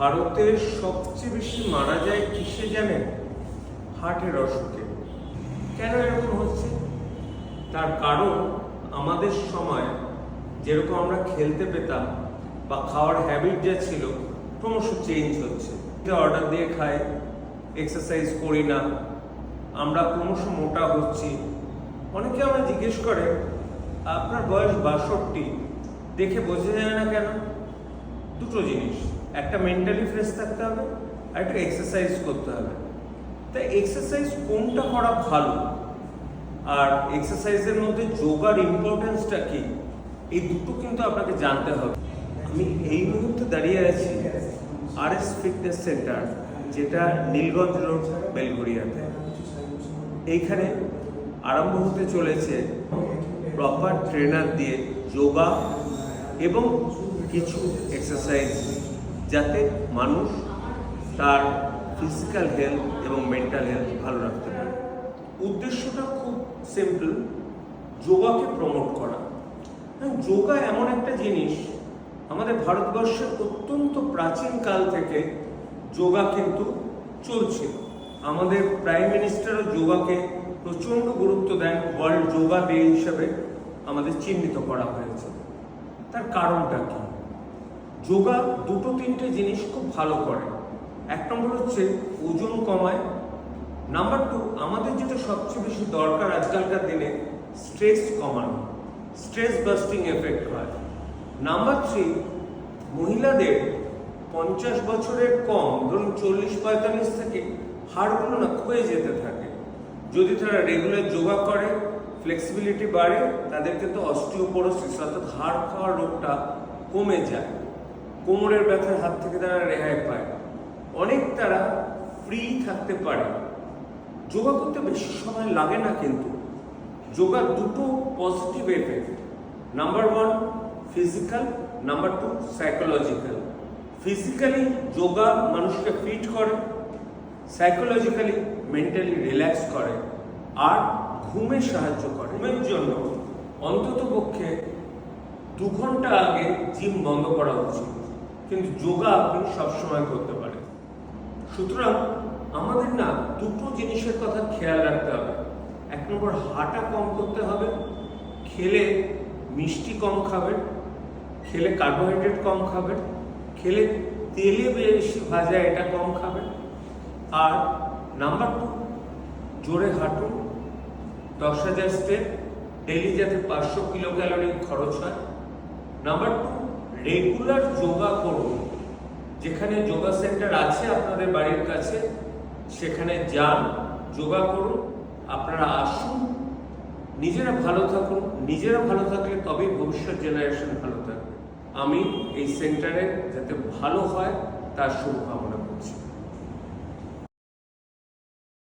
ভারতে সবচেয়ে বেশি মারা যায় কিসে জানেন? হার্টের অসুখে। কেন এরকম হচ্ছে? তার কারণ আমাদের সময় যেরকম আমরা খেলতে পেতাম বা খাওয়ার হ্যাবিট যা ছিল ক্রমশ চেঞ্জ হচ্ছে। অর্ডার দিয়ে খাই, এক্সারসাইজ করি না, আমরা ক্রমশ মোটা হচ্ছি। অনেকে আমরা জিজ্ঞেস করে আপনার বয়স 62, দেখে বোঝা যায় না কেন? দুটো জিনিস, একটা মেন্টালি ফ্রেশ থাকতে হবে আর একটা এক্সারসাইজ করতে হবে। তাই এক্সারসাইজ কোনটা করা ভালো আর এক্সারসাইজের মধ্যে যোগার ইম্পর্টেন্সটা কি, এই দুটো কিন্তু আপনাকে জানতে হবে। আমি এই মুহূর্তে দাঁড়িয়ে আছি RS ফিটনেস সেন্টার, যেটা নীলগঞ্জ রোড, বেলঘরিয়াতে। এইখানে আরম্ভ হতে চলেছে প্রপার ট্রেনার দিয়ে যোগা এবং কিছু এক্সারসাইজ, যাতে মানুষ তার ফিজিক্যাল হেলথ এবং মেন্টাল হেলথ ভালো রাখতে পারে। উদ্দেশ্যটা খুব সিম্পল, যোগাকে প্রমোট করা। যোগা এমন একটা জিনিস, আমাদের ভারতবর্ষের অত্যন্ত প্রাচীন কাল থেকে যোগা কিন্তু চলছে। আমাদের প্রাইম মিনিস্টারও যোগাকে প্রচণ্ড গুরুত্ব দেন, ওয়ার্ল্ড যোগা ডে হিসাবে আমাদের চিহ্নিত করা হয়েছে। তার কারণটা কি? যোগা দুটো তিনটে জিনিস খুব ভালো করে। এক নম্বর হচ্ছে ওজন কমায়। নাম্বার 2, আমাদের যেটা সবচেয়ে বেশি দরকার আজকালকার দিনে, স্ট্রেস কমানো, স্ট্রেস বাস্টিং এফেক্ট হয়। নাম্বার 3, মহিলাদের 50 বছরের কম, ধরুন 40-45 থেকে হাড়গুলো না ক্ষয়ে যেতে থাকে। যদি তারা রেগুলার যোগা করে, ফ্লেক্সিবিলিটি বাড়ে, তাদের কিন্তু অস্টিওপোরোসিস অর্থাৎ হাড় খাওয়ার রোগটা কমে যায়। কোমরের ব্যথার হাত থেকে তারা রেহাই পায়, অনেক তারা ফ্রি থাকতে পারে। যোগা করতে বেশি সময় লাগে না, কিন্তু যোগার দুটো positive effect. Number 1 physical, number 2 psychological. Physically yoga মানুষকে ফিট করে, সাইকোলজিক্যালি মেন্টালি রিল্যাক্স করে, আর ঘুমে সাহায্য করে। ঘুমের জন্য অন্তত পক্ষে 2 ঘন্টা আগে জিম বন্ধ করা উচিত, কিন্তু যোগা আপনি সবসময় করতে পারেন। সুতরাং আমাদের না দুটো জিনিসের কথা খেয়াল রাখতে হবে। 1 নম্বর, হাঁটা কম করতে হবে, খেলে মিষ্টি কম খাবেন, খেলে কার্বোহাইড্রেট কম খাবেন, খেলে তেলে বেশি ভাজা এটা কম খাবেন। আর নাম্বার 2, জোরে হাঁটুন, 10,000 স্টেপ ডেইলি, যাতে 500 কিলো ক্যালোরি খরচ হয়। নাম্বার 2, রেগুলার যোগা করুন। যেখানে যোগা সেন্টার আছে আপনাদের বাড়ির কাছে, সেখানে যান, যোগা করুন। আপনারা আসুন, নিজেরা ভালো থাকুন। নিজেরা ভালো থাকলে তবেই ভবিষ্যৎ জেনারেশন ভালো থাকবে। আমি এই সেন্টারে যাতে ভালো হয় তার শুভকামনা।